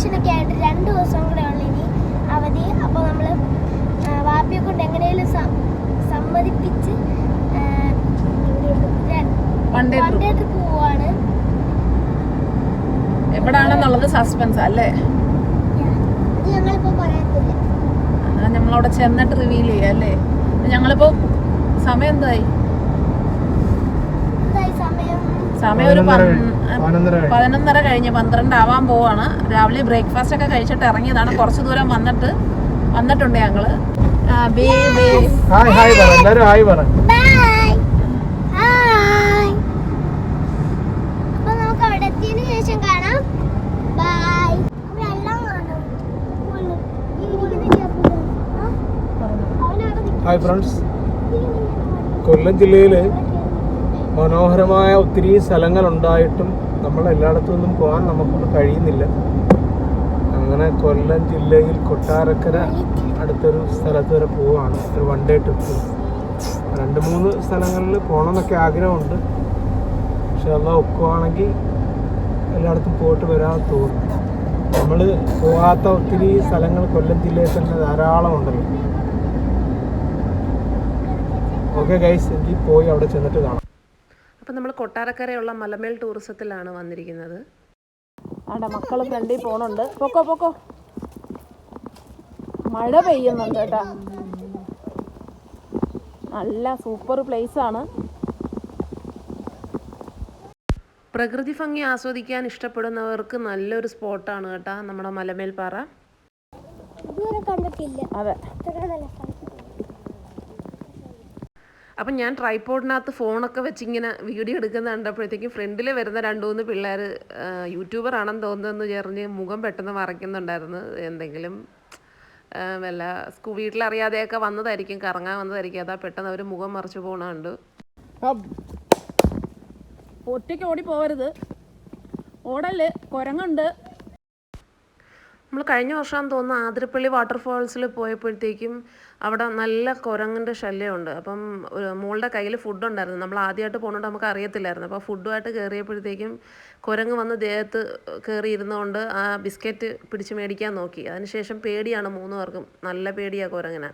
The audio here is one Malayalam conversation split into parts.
വെക്കേഷനൊക്കെ ആയിട്ട് 2 ദിവസം കൂടെ ഉള്ളു ഇനി അവധി. അപ്പോൾ നമ്മൾ വാപ്പിയെ കൊണ്ട് എങ്ങനെയും സമ്മതിപ്പിച്ച് വൺ ഡേ ട്രിപ്പ് പോവാണ്. എവിടാണെന്നുള്ളത് സസ്പെൻസ് അല്ലേ? ഞങ്ങളിപ്പോ പറയത്തില്ല, നമ്മളവിടെ ചെന്നിട്ട് റിവീൽ ചെയ്യാം അല്ലേ? ഞങ്ങളിപ്പോ സമയം എന്തായി? സമയം ഒരു 11:30 കഴിഞ്ഞ് 12 ആവാൻ പോവാണ്. രാവിലെ ബ്രേക്ക്ഫാസ്റ്റ് ഒക്കെ കഴിച്ചിട്ട് ഇറങ്ങിയതാണ്. കുറച്ച് ദൂരം വന്നിട്ടുണ്ട് ഞങ്ങള്. ഹായ് ഫ്രണ്ട്സ്, കൊല്ലം ജില്ലയിൽ മനോഹരമായ ഒത്തിരി സ്ഥലങ്ങളുണ്ടായിട്ടും നമ്മളെല്ലായിടത്തു നിന്നും പോകാൻ നമുക്കൊന്നും കഴിയുന്നില്ല. അങ്ങനെ കൊല്ലം ജില്ലയിൽ കൊട്ടാരക്കര അടുത്തൊരു സ്ഥലത്ത് വരെ പോവുകയാണ്. ഒരു 1 ഡേ ട്രിപ്പ്. 2-3 സ്ഥലങ്ങളിൽ പോകണമെന്നൊക്കെ ആഗ്രഹമുണ്ട്. പക്ഷെ അതെല്ലാം ഒക്കുവാണെങ്കിൽ എല്ലായിടത്തും പോയിട്ട് വരാൻ തോന്നും. നമ്മൾ പോകാത്ത ഒത്തിരി സ്ഥലങ്ങൾ കൊല്ലം ജില്ലയിൽ തന്നെ ധാരാളം ഉണ്ടല്ലോ. ഓക്കെ ഗൈസ്, എനിക്ക് പോയി അവിടെ ചെന്നിട്ട് കാണാം. അപ്പം നമ്മൾ കൊട്ടാരക്കരയുള്ള മലമേൽ ടൂറിസത്തിലാണ് വന്നിരിക്കുന്നത്. ആടെ മക്കൾ ഫ്രണ്ടിൽ പോണുണ്ട്. പൊക്കോ മഴ പെയ്യുന്നുണ്ട് കേട്ടാ. നല്ല സൂപ്പർ പ്ലേസ് ആണ്. പ്രകൃതി ഭംഗി ആസ്വദിക്കാൻ ഇഷ്ടപ്പെടുന്നവർക്ക് നല്ലൊരു സ്പോട്ടാണ് കേട്ടാ നമ്മുടെ മലമേൽപ്പാറ. അതെ. അപ്പം ഞാൻ ട്രൈപോഡിനകത്ത് ഫോണൊക്കെ വെച്ചിങ്ങനെ വീഡിയോ എടുക്കുന്ന കണ്ടപ്പോഴത്തേക്കും ഫ്രണ്ടിൽ വരുന്ന 2-3 പിള്ളേർ യൂട്യൂബർ ആണെന്ന് തോന്നുന്നതെന്ന് ചേർന്ന് മുഖം പെട്ടെന്ന് മറയ്ക്കുന്നുണ്ടായിരുന്നു. എന്തെങ്കിലും വല്ല വീട്ടിലറിയാതെയൊക്കെ വന്നതായിരിക്കും, കറങ്ങാൻ വന്നതായിരിക്കും. അതാ പെട്ടെന്ന് അവർ മുഖം മറിച്ച് പോകണുണ്ട്. ഒറ്റയ്ക്ക് ഓടി പോകരുത്, ഓടല്, കുരങ്ങുണ്ട്. നമ്മൾ കഴിഞ്ഞ വർഷമാണെന്ന് തോന്നുന്നു ആതിരപ്പള്ളി വാട്ടർഫാൾസിൽ പോയപ്പോഴത്തേക്കും അവിടെ നല്ല കുരങ്ങിൻ്റെ ശല്യമുണ്ട്. അപ്പം മോളുടെ കയ്യിൽ ഫുഡ് ഉണ്ടായിരുന്നു. നമ്മൾ ആദ്യമായിട്ട് പോകുന്നതുകൊണ്ട് നമുക്ക് അറിയത്തില്ലായിരുന്നു. അപ്പോൾ ഫുഡുമായിട്ട് കയറിയപ്പോഴത്തേക്കും കുരങ്ങ് വന്ന് ദേഹത്ത് കയറിയിരുന്നുകൊണ്ട് ആ ബിസ്ക്കറ്റ് പിടിച്ച് മേടിക്കാൻ നോക്കി. അതിനുശേഷം പേടിയാണ് 3 പേർക്കും. നല്ല പേടിയാണ് കുരങ്ങിനെ.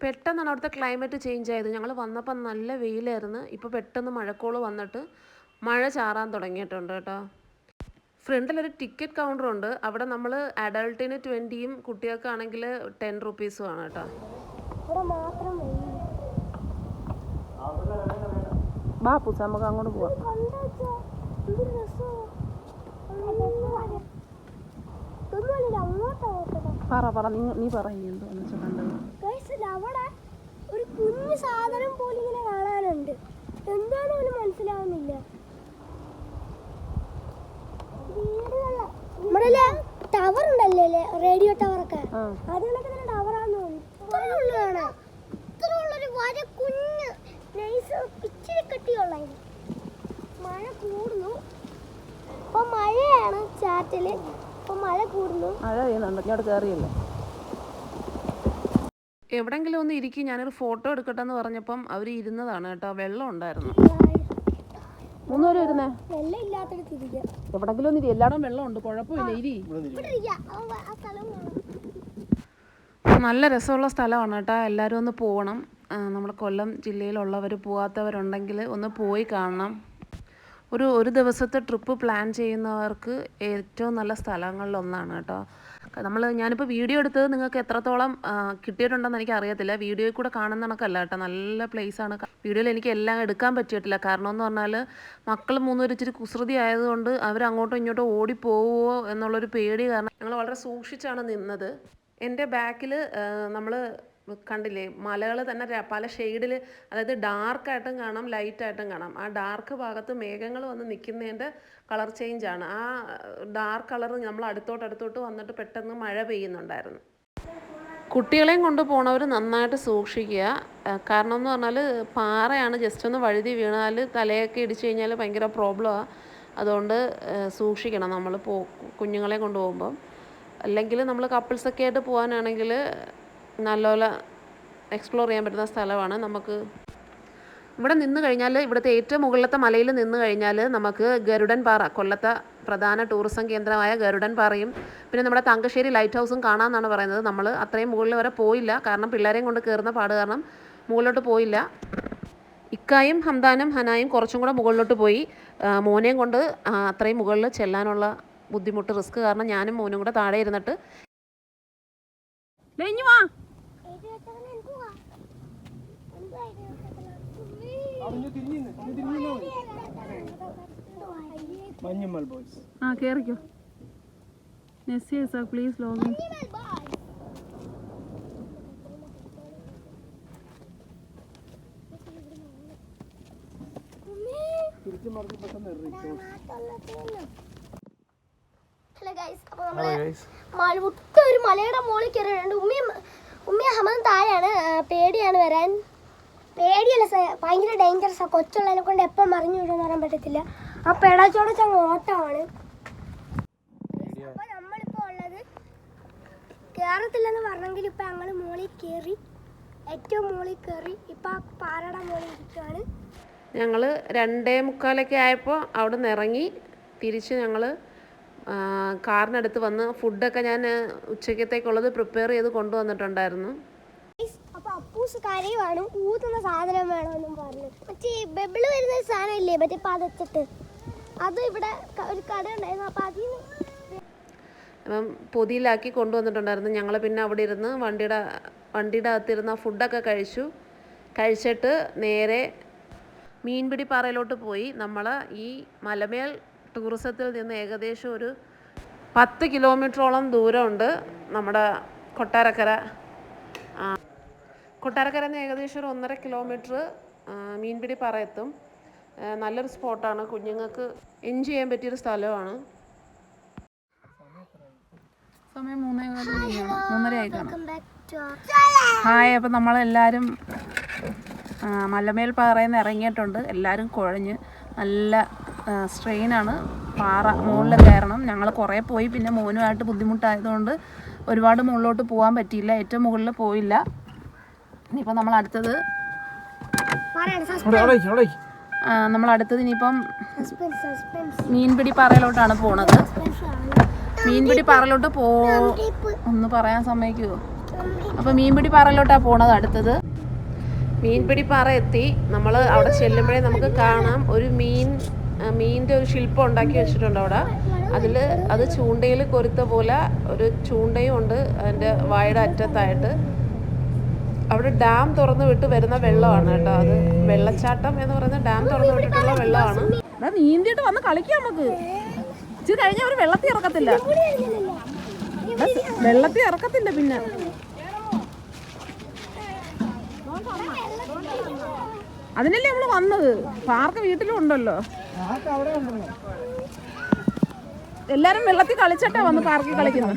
പെട്ടെന്നാണ് അവിടുത്തെ ക്ലൈമറ്റ് ചേഞ്ച് ആയത്. ഞങ്ങൾ വന്നപ്പോൾ നല്ല വെയിലായിരുന്നു. ഇപ്പോൾ പെട്ടെന്ന് മഴക്കോള് വന്നിട്ട് മഴ ചാറാൻ തുടങ്ങിയിട്ടുണ്ട് കേട്ടോ. ഫ്രണ്ടിലൊരു ടിക്കറ്റ് കൗണ്ടറുണ്ട്. അവിടെ നമ്മൾ അഡൾട്ടിന് 20 കുട്ടികൾക്കാണെങ്കിൽ 10 റുപ്പീസുമാണ് കേട്ടോ. വാ പൂച്ച, നമുക്ക് അങ്ങോട്ട് പോവാം. പറ നീ പറയുന്നു. അവിടെ ഒരു കുഞ്ഞു സാധനം പോലും ഇങ്ങനെ കാണാനുണ്ട്. എന്താണെന്ന് പോലും മനസ്സിലാവുന്നില്ല. നമ്മുടെ ടവർ ഉണ്ടല്ലേ, റേഡിയോ ടവറൊക്കെ, അതിനൊക്കെ തന്നെ ടവറാന്ന് തോന്നുന്നു. ഇത്രയുള്ളൊരു വര കുഞ്ഞ് നൈസ് ഇച്ചിരി കട്ടിയുള്ള. മഴ കൂടുന്നു. ഇപ്പൊ മഴയാണ് ചാറ്റല്. ഇപ്പൊ മഴ കൂടുന്നു. മഴ പെയ്യുന്നുണ്ട്. ഇങ്ങോട്ട് കയറിയില്ല. എവിടെങ്കിലും ഒന്ന് ഇരിക്കും, ഞാനൊരു ഫോട്ടോ എടുക്കട്ടെ എന്ന് പറഞ്ഞപ്പം അവർ ഇരുന്നതാണ് കേട്ടോ. വെള്ളം ഉണ്ടായിരുന്നു. 3 പേരും ഇരുന്നേ. എവിടെങ്കിലും ഒന്ന് ഇരി. എല്ലായിടും വെള്ളമുണ്ട്, കുഴപ്പമില്ല, ഇരി. നല്ല രസമുള്ള സ്ഥലമാണ് കേട്ടോ. എല്ലാവരും ഒന്ന് പോകണം. നമ്മുടെ കൊല്ലം ജില്ലയിലുള്ളവർ പോകാത്തവരുണ്ടെങ്കിൽ ഒന്ന് പോയി കാണണം. ഒരു ദിവസത്തെ ട്രിപ്പ് പ്ലാൻ ചെയ്യുന്നവർക്ക് ഏറ്റവും നല്ല സ്ഥലങ്ങളിലൊന്നാണ് കേട്ടോ. ഞാനിപ്പോൾ വീഡിയോ എടുത്തത് നിങ്ങൾക്ക് എത്രത്തോളം കിട്ടിയിട്ടുണ്ടെന്ന് എനിക്ക് അറിയത്തില്ല. വീഡിയോയിൽ കൂടെ കാണുന്ന കണക്കല്ല കേട്ടോ. നല്ല പ്ലേസാണ്. വീഡിയോയിൽ എനിക്ക് എല്ലാം എടുക്കാൻ പറ്റിയിട്ടില്ല. കാരണം എന്ന് പറഞ്ഞാൽ മക്കൾ 3 പേരും ഇച്ചിരി കുസൃതി ആയതുകൊണ്ട് അവരങ്ങോട്ടും ഇങ്ങോട്ടും ഓടിപ്പോവുമോ എന്നുള്ളൊരു പേടി കാരണം ഞങ്ങൾ വളരെ സൂക്ഷിച്ചാണ് നിന്നത്. എൻ്റെ ബാക്കിൽ നമ്മൾ കണ്ടില്ലേ, മലകൾ തന്നെ പല ഷെയ്ഡിൽ, അതായത് ഡാർക്കായിട്ടും കാണാം, ലൈറ്റായിട്ടും കാണാം. ആ ഡാർക്ക് ഭാഗത്ത് മേഘങ്ങൾ വന്ന് നിൽക്കുന്നതിൻ്റെ കളർ ചേഞ്ചാണ്. ആ ഡാർക്ക് കളർ നമ്മൾ അടുത്തോട്ട് വന്നിട്ട് പെട്ടെന്ന് മഴ പെയ്യുന്നുണ്ടായിരുന്നു. കുട്ടികളെയും കൊണ്ട് പോണവർ നന്നായിട്ട് സൂക്ഷിക്കുക. കാരണം എന്ന് പറഞ്ഞാൽ പാറയാണ്, ജസ്റ്റ് ഒന്ന് വഴുതി വീണാൽ തലയൊക്കെ ഇടിച്ചു കഴിഞ്ഞാൽ ഭയങ്കര പ്രോബ്ലമാണ്. അതുകൊണ്ട് സൂക്ഷിക്കണം നമ്മൾ കുഞ്ഞുങ്ങളെ കൊണ്ടുപോകുമ്പം. അല്ലെങ്കിൽ നമ്മൾ കപ്പിൾസൊക്കെ ആയിട്ട് പോകാനാണെങ്കിൽ നല്ലപോലെ എക്സ്പ്ലോർ ചെയ്യാൻ പറ്റുന്ന സ്ഥലമാണ്. നമുക്ക് ഇവിടെ നിന്ന് കഴിഞ്ഞാൽ, ഇവിടുത്തെ ഏറ്റവും മുകളിലത്തെ മലയിൽ നിന്ന് കഴിഞ്ഞാൽ നമുക്ക് ഗരുഡൻ പാറ, കൊല്ലത്തെ പ്രധാന ടൂറിസം കേന്ദ്രമായ ഗരുഡൻ പാറയും പിന്നെ നമ്മുടെ തങ്കശ്ശേരി ലൈറ്റ് ഹൗസും കാണാമെന്നാണ് പറയുന്നത്. നമ്മൾ അത്രയും മുകളിൽ വരെ പോയില്ല, കാരണം പിള്ളേരെയും കൊണ്ട് കയറുന്ന പാട് കാരണം മുകളിലോട്ട് പോയില്ല. ഇക്കായും ഹംദാനും ഹനായും കുറച്ചും കൂടെ മുകളിലോട്ട് പോയി. മോനെയും കൊണ്ട് അത്രയും മുകളിൽ ചെല്ലാനുള്ള ബുദ്ധിമുട്ട്, റിസ്ക് കാരണം ഞാനും മോനും കൂടെ താഴെ ഇരുന്നിട്ട് മഞ്ഞുമൽ ബോയ്സ്. കേറിക്കോ. Please login. ഹലോ ഗൈസ്, അപ്പോൾ നമ്മൾ ഒരു മലയുടെ മുകളിൽ കയറിയിട്ടുണ്ട്. ഉമ്മയും ഹമദും താഴെയാണ്. പേടിയാണ് വരാൻ. പേടിയല്ല, ഭയങ്കര ഡേഞ്ചറസാണ്. കൊച്ചുള്ളതിനെ കൊണ്ട് എപ്പം മറിഞ്ഞു വീഴുമെന്ന് പറയാൻ പറ്റത്തില്ല. ആ പെടാച്ചോടച്ചങ്ങ് ഓട്ടമാണ്. അപ്പോൾ നമ്മളിപ്പോൾ ഉള്ളത് കയറത്തില്ലെന്ന് പറഞ്ഞെങ്കിൽ ഇപ്പം ഞങ്ങൾ മുകളിൽ കയറി, ഏറ്റവും മുകളിൽ കയറി. ഇപ്പം ആ പാറയുടെ മുകളിൽ ഇരിക്കുകയാണ്. ഞങ്ങൾ 2:45 ആയപ്പോൾ അവിടെ നിന്ന് ഇറങ്ങി തിരിച്ച് ഞങ്ങൾ കാറിനടുത്ത് വന്ന് ഫുഡൊക്കെ ഞാൻ ഉച്ചക്കത്തേക്കുള്ളത് പ്രിപ്പയർ ചെയ്ത് കൊണ്ടുവന്നിട്ടുണ്ടായിരുന്നു. അപ്പോൾ അപ്പൂസ് കരയുവാണ്, ഊതുന്ന സാധനം വേണമെന്നും പറഞ്ഞു. മറ്റേ ബബിള് വരുന്ന സാധനം ഇല്ലേ, മറ്റേ പതച്ചിട്ട്, അത് ഇവിടെ ഒരു കട ഉണ്ടായിരുന്നു. അപ്പോൾ അപ്പം പൊതിയിലാക്കി കൊണ്ടുവന്നിട്ടുണ്ടായിരുന്നു. ഞങ്ങൾ പിന്നെ അവിടെ ഇരുന്ന് വണ്ടിയുടെ അകത്തിരുന്ന് ഫുഡൊക്കെ കഴിച്ചിട്ട് നേരെ മീൻപിടിപ്പാറയിലോട്ട് പോയി. നമ്മൾ ഈ മലമേൽ ടൂറിസത്തിൽ നിന്ന് ഏകദേശം ഒരു 10 കിലോമീറ്ററോളം ദൂരമുണ്ട് നമ്മുടെ കൊട്ടാരക്കര നിന്ന് ഏകദേശം ഒരു 1.5 കിലോമീറ്റർ മീൻപിടിപ്പാറ എത്തും. നല്ലൊരു സ്പോട്ടാണ്, കുഞ്ഞുങ്ങൾക്ക് എൻജോയ് ചെയ്യാൻ പറ്റിയൊരു സ്ഥലമാണ്. സമയം 3:30 ആയി കാണും. ഹായ്, അപ്പം നമ്മളെല്ലാവരും മലമേൽ പാറയിൽ നിന്ന് ഇറങ്ങിയിട്ടുണ്ട്. എല്ലാവരും കുഴഞ്ഞ് നല്ല സ്ട്രെയിനാണ്. പാറ മുകളിൽ കയറണം. ഞങ്ങൾ കുറേ പോയി, പിന്നെ മോനുമായിട്ട് ബുദ്ധിമുട്ടായതുകൊണ്ട് ഒരുപാട് മുകളിലോട്ട് പോകാൻ പറ്റിയില്ല, ഏറ്റവും മുകളിൽ പോയില്ല. ഇനിയിപ്പോൾ നമ്മളടുത്തത് ഇനിയിപ്പം മീൻപിടിപ്പാറയിലോട്ടാണ് പോണത്. മീൻപിടിപ്പാറയിലോട്ട് ഒന്ന് പറയാൻ സമ്മതിക്കുമോ? അപ്പോൾ മീൻപിടിപ്പാറയിലോട്ടാണ് പോണത് അടുത്തത്. മീൻപിടിപ്പാറ എത്തി. നമ്മൾ അവിടെ ചെല്ലുമ്പോഴേ നമുക്ക് കാണാം ഒരു മീനിൻ്റെ ഒരു ശില്പം ഉണ്ടാക്കി വെച്ചിട്ടുണ്ട് അവിടെ. അത് ചൂണ്ടയിൽ കൊരുത്ത പോലെ ഒരു ചൂണ്ടയും ഉണ്ട് അതിൻ്റെ വായുടെ അറ്റത്തായിട്ട്. അവിടെ ഡാം തുറന്ന് വിട്ട് വരുന്ന വെള്ളമാണ് കേട്ടോ. അത് വെള്ളച്ചാട്ടം എന്ന് പറയുന്നത് ഡാം തുറന്ന് വിട്ടിട്ടുള്ള വെള്ളമാണ്. നീന്തിയിട്ട് വന്ന് കളിക്കാം നമുക്ക്. ഇച്ചിരി കഴിഞ്ഞാൽ അവർ വെള്ളത്തിൽ ഇറക്കത്തില്ല. പിന്നെ അതിനല്ലേ നമ്മൾ വന്നത്. പാർക്ക് വീട്ടിലും ഉണ്ടല്ലോ. എല്ലാരും വെള്ളത്തിൽ കളിച്ചിട്ടാ വന്ന് പാർക്കിൽ കളിക്കുന്നത്.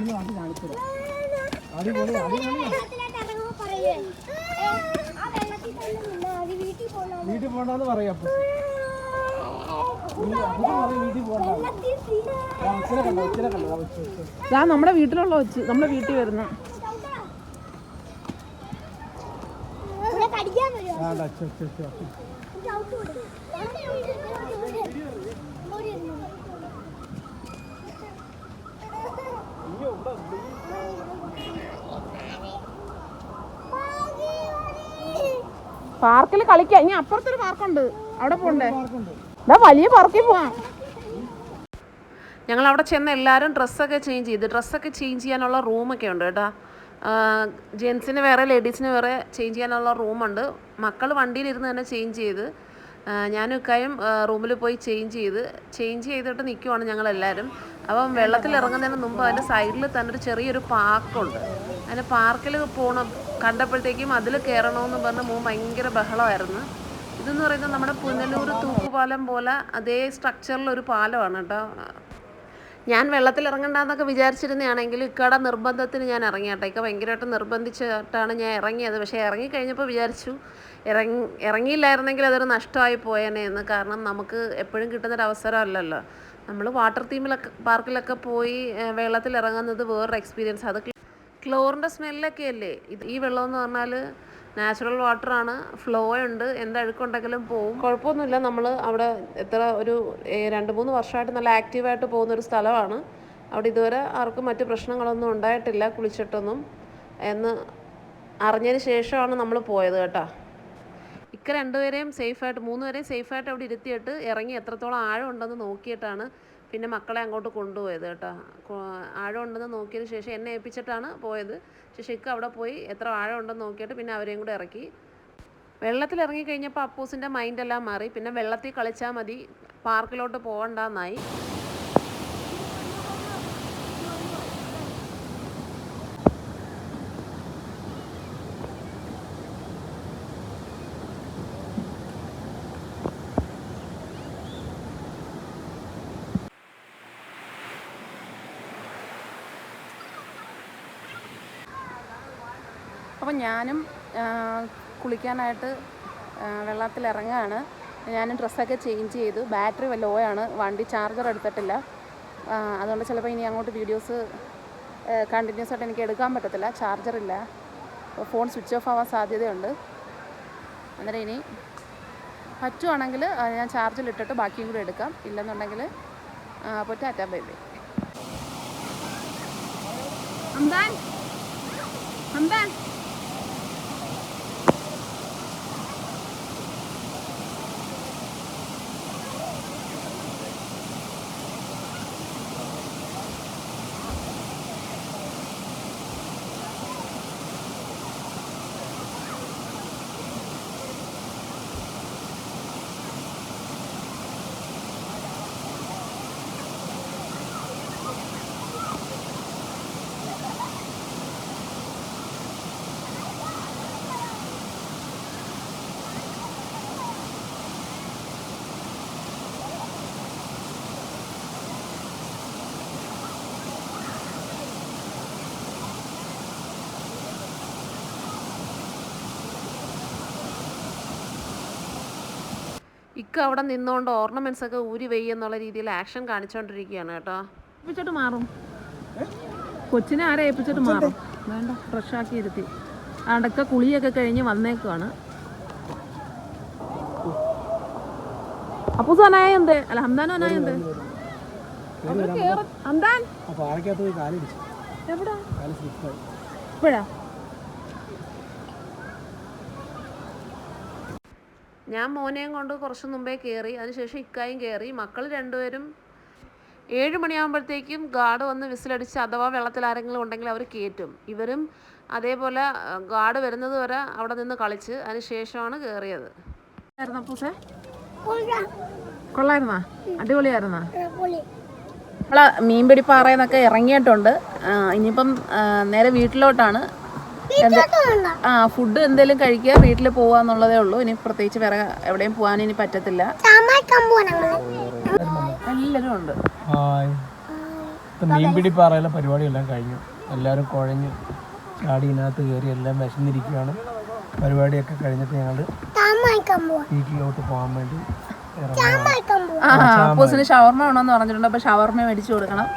വീട്ടിൽ പോണ്ടെന്ന് പറയാം. നമ്മുടെ വീട്ടിലുള്ള വെച്ച് നമ്മുടെ വീട്ടിൽ വരുന്ന പാർക്കിൽ കളിക്കാം. ഇനി അപ്പുറത്തൊരു പാർക്കുണ്ട്, അവിടെ പോണ്ടേ? വലിയ പാർക്കിൽ പോവാം. ഞങ്ങൾ അവിടെ ചെന്ന് എല്ലാവരും ഡ്രസ്സൊക്കെ ചേഞ്ച് ചെയ്യാനുള്ള റൂമൊക്കെ ഉണ്ട് കേട്ടോ. ജെൻസിന് വേറെ ലേഡീസിന് വേറെ ചേഞ്ച് ചെയ്യാനുള്ള റൂമുണ്ട്. മക്കൾ വണ്ടിയിലിരുന്ന് തന്നെ ചേഞ്ച് ചെയ്ത്, ഞാനും ഇക്കായും റൂമിൽ പോയി ചേഞ്ച് ചെയ്തിട്ട് നിൽക്കുവാണ് ഞങ്ങളെല്ലാവരും. അപ്പം വെള്ളത്തിൽ ഇറങ്ങുന്നതിന് മുമ്പ് അതിൻ്റെ സൈഡിൽ തന്നെ ഒരു ചെറിയൊരു പാർക്കുണ്ട്. അതിന് പാർക്കിൽ കണ്ടപ്പോഴത്തേക്കും അതിൽ കയറണമെന്ന് പറഞ്ഞ് മോൻ ഭയങ്കര ബഹളമായിരുന്നു. ഇതെന്ന് പറയുന്നത് നമ്മുടെ പുനലൂർ തൂക്കുപാലം പോലെ അതേ സ്ട്രക്ചറിലൊരു പാലമാണ് കേട്ടോ. ഞാൻ വെള്ളത്തിൽ ഇറങ്ങണ്ടെന്നൊക്കെ വിചാരിച്ചിരുന്നതാണെങ്കിൽ ഇക്കയുടെ നിർബന്ധത്തിന് ഞാൻ ഇറങ്ങിയാട്ടെ. ഇക്ക ഭയങ്കരമായിട്ട് നിർബന്ധിച്ചിട്ടാണ് ഞാൻ ഇറങ്ങിയത്. പക്ഷേ ഇറങ്ങിക്കഴിഞ്ഞപ്പോൾ വിചാരിച്ചു ഇറങ്ങിയില്ലായിരുന്നെങ്കിൽ അതൊരു നഷ്ടമായി പോയേനെ എന്ന്. കാരണം നമുക്ക് എപ്പോഴും കിട്ടുന്നൊരവസരമല്ലല്ലോ. നമ്മൾ വാട്ടർ പാർക്കിലൊക്കെ പോയി വെള്ളത്തിൽ ഇറങ്ങുന്നത് വേറൊരു എക്സ്പീരിയൻസ്. അത് ക്ലോറിൻ്റെ സ്മെല്ലൊക്കെ അല്ലേ ഇത്. ഈ വെള്ളം എന്ന് പറഞ്ഞാൽ നാച്ചുറൽ വാട്ടറാണ്, ഫ്ലോ ഉണ്ട്, എന്തഴുക്കുണ്ടെങ്കിലും പോവും, കുഴപ്പമൊന്നുമില്ല. നമ്മൾ അവിടെ ഒരു 2-3 വർഷമായിട്ട് നല്ല ആക്റ്റീവായിട്ട് പോകുന്നൊരു സ്ഥലമാണ്. അവിടെ ഇതുവരെ ആർക്കും മറ്റ് പ്രശ്നങ്ങളൊന്നും ഉണ്ടായിട്ടില്ല കുളിച്ചിട്ടൊന്നും എന്ന് അറിഞ്ഞതിന് ശേഷമാണ് നമ്മൾ പോയത് കേട്ടോ. ഇക്ക 3 പേരെയും സേഫായിട്ട് അവിടെ ഇരുത്തിയിട്ട് ഇറങ്ങി എത്രത്തോളം ആഴം ഉണ്ടെന്ന് നോക്കിയിട്ടാണ് പിന്നെ മക്കളെ അങ്ങോട്ട് കൊണ്ടുപോയത് കേട്ടോ. ആഴം ഉണ്ടെന്ന് നോക്കിയതിന് ശേഷം എന്നെ ഏൽപ്പിച്ചിട്ടാണ് പോയത്. പക്ഷേ ഇക്ക അവിടെ പോയി എത്ര ആഴം ഉണ്ടെന്ന് നോക്കിയിട്ട് പിന്നെ അവരെയും കൂടെ ഇറക്കി. വെള്ളത്തിൽ ഇറങ്ങിക്കഴിഞ്ഞപ്പോൾ അപ്പൂസിൻ്റെ മൈൻഡെല്ലാം മാറി. പിന്നെ വെള്ളത്തിൽ കളിച്ചാൽ മതി, പാർക്കിലോട്ട് പോകണ്ടെന്നായി. അപ്പം ഞാനും കുളിക്കാനായിട്ട് വെള്ളത്തിലിറങ്ങുകയാണ്. ഞാനും ഡ്രസ്സൊക്കെ ചേഞ്ച് ചെയ്തു. ബാറ്ററി ലോ ആണ്, വണ്ടി ചാർജർ എടുത്തിട്ടില്ല. അതുകൊണ്ട് ചിലപ്പോൾ ഇനി അങ്ങോട്ട് വീഡിയോസ് കണ്ടിന്യൂസ് ആയിട്ട് എനിക്ക് എടുക്കാൻ പറ്റത്തില്ല, ചാർജറില്ല. അപ്പോൾ ഫോൺ സ്വിച്ച് ഓഫ് ആവാൻ സാധ്യതയുണ്ട്. അന്നേരം ഇനി പറ്റുവാണെങ്കിൽ ഞാൻ ചാർജിലിട്ടിട്ട് ബാക്കിയും കൂടെ എടുക്കാം. ഇല്ലെന്നുണ്ടെങ്കിൽ അപ്പോൾ ടാറ്റാ ബൈ ബൈ. അമ്പാൻ ഇക്ക അവിടെ നിന്നുകൊണ്ട് ഓർണമെൻറ്റ്സ് ഒക്കെ ഊരി വെയ്യ എന്നുള്ള രീതിയിൽ ആക്ഷൻ കാണിച്ചുകൊണ്ടിരിക്കുകയാണ് കേട്ടോ. ഏൽപ്പിച്ചിട്ട് മാറും, കൊച്ചിനെ ആരെ ഏൽപ്പിച്ചിട്ട് മാറും. വേണ്ട, ഫ്രഷാക്കി ഇരുത്തി. അടക്ക കുളിയൊക്കെ കഴിഞ്ഞ് വന്നേക്കുവാണ്. അപ്പൂസ് അനായുണ്ട്, അല്ല ഹംദാനും അനായുണ്ട്. ഹംദാൻ എവിടാ ഇപ്പോഴാ? ഞാൻ മോനെയും കൊണ്ട് കുറച്ച് മുമ്പേ കയറി. അതിനുശേഷം ഇക്കായും കയറി. മക്കൾ 2 പേരും 7 മണിയാകുമ്പോഴത്തേക്കും ഗാർഡ് വന്ന് വിസിലടിച്ച് അഥവാ വെള്ളത്തിൽ ആരെങ്കിലും ഉണ്ടെങ്കിൽ അവർ കയറ്റും. ഇവരും അതേപോലെ ഗാർഡ് വരുന്നത് വരെ അവിടെ നിന്ന് കളിച്ച് അതിനുശേഷമാണ് കയറിയത്. അപ്പൂസേ കൊള്ളായിരുന്നാ? അടിപൊളിയായിരുന്നാ? നമ്മളെ മീൻപിടിപ്പാറയെന്നൊക്കെ ഇറങ്ങിയിട്ടുണ്ട്. ഇനിയിപ്പം നേരെ വീട്ടിലോട്ടാണ്. ഫുഡ് എന്തെങ്കിലും കഴിക്കുക, വീട്ടിൽ പോവാന്നുള്ളതേ ഉള്ളൂ. ഇനി പ്രത്യേകിച്ച് വേറെ എവിടെയും പോകാൻ ഇനി പറ്റത്തില്ല. എല്ലാവരും ഉണ്ട്. മീൻപിടിപ്പാറയിലെ പരിപാടിയെല്ലാം കഴിഞ്ഞു. എല്ലാവരും കുഴഞ്ഞ് ചാടി ഇതിനകത്ത് കയറി എല്ലാം വിശന്നിരിക്കുകയാണ്. പരിപാടിയൊക്കെ കഴിഞ്ഞിട്ട് ഞങ്ങൾ വീട്ടിലോട്ട് പോകാൻ വേണ്ടി അപ്പൂസിന് ഷവർമ വേണമെന്ന് പറഞ്ഞിട്ടുണ്ട്. അപ്പോൾ ഷവർമ മേടിച്ചു കൊടുക്കണം.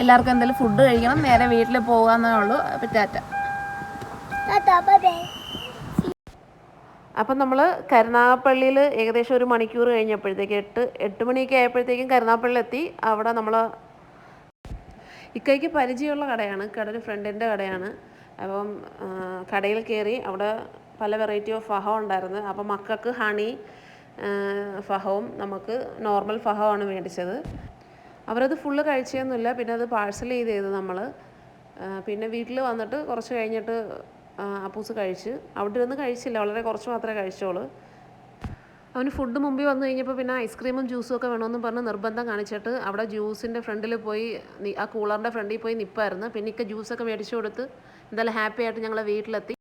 എല്ലാവർക്കും എന്തെങ്കിലും ഫുഡ് കഴിക്കണം. നേരെ വീട്ടിൽ പോകാന്നേ ഉള്ളൂ. അപ്പോൾ ടാറ്റ. അപ്പം നമ്മൾ കരുനാഗപ്പള്ളിയിൽ ഏകദേശം 1 മണിക്കൂർ കഴിഞ്ഞപ്പോഴത്തേക്ക് 8 മണിയൊക്കെ ആയപ്പോഴത്തേക്കും കരുനാഗപ്പള്ളി എത്തി. അവിടെ നമ്മൾ ഇക്കയ്ക്ക് പരിചയമുള്ള കടയാണ്, ഒരു ഫ്രണ്ടിൻ്റെ കടയാണ്. അപ്പം കടയിൽ കയറി. അവിടെ പല വെറൈറ്റി ഓഫ് ഫഹം ഉണ്ടായിരുന്നു. അപ്പം മക്കൾക്ക് ഹണി ഫഹവും നമുക്ക് നോർമൽ ഫഹമാണ് മേടിച്ചത്. അവരത് ഫുള്ള് കഴിച്ചൊന്നുമില്ല. പിന്നെ അത് പാഴ്സൽ ചെയ്ത് നമ്മൾ പിന്നെ വീട്ടിൽ വന്നിട്ട് കുറച്ച് കഴിഞ്ഞിട്ട് അപ്പൂസ് കഴിച്ച്. അവിടെ ഇരുന്ന് കഴിച്ചില്ല, വളരെ കുറച്ച് മാത്രമേ കഴിച്ചോളൂ. അവന് ഫുഡ് മുമ്പിൽ വന്നു കഴിഞ്ഞപ്പോൾ പിന്നെ ഐസ്ക്രീമും ജ്യൂസും ഒക്കെ വേണമെന്ന് പറഞ്ഞ് നിർബന്ധം കാണിച്ചിട്ട് അവിടെ ജ്യൂസിൻ്റെ ഫ്രണ്ടിൽ പോയി, ആ കൂളറിൻ്റെ ഫ്രണ്ടിൽ പോയി നിൽപ്പായിരുന്നു. പിന്നെ ജ്യൂസൊക്കെ മേടിച്ചു കൊടുത്ത് എന്തായാലും ഹാപ്പി ആയിട്ട് ഞങ്ങൾ വീട്ടിലെത്തി.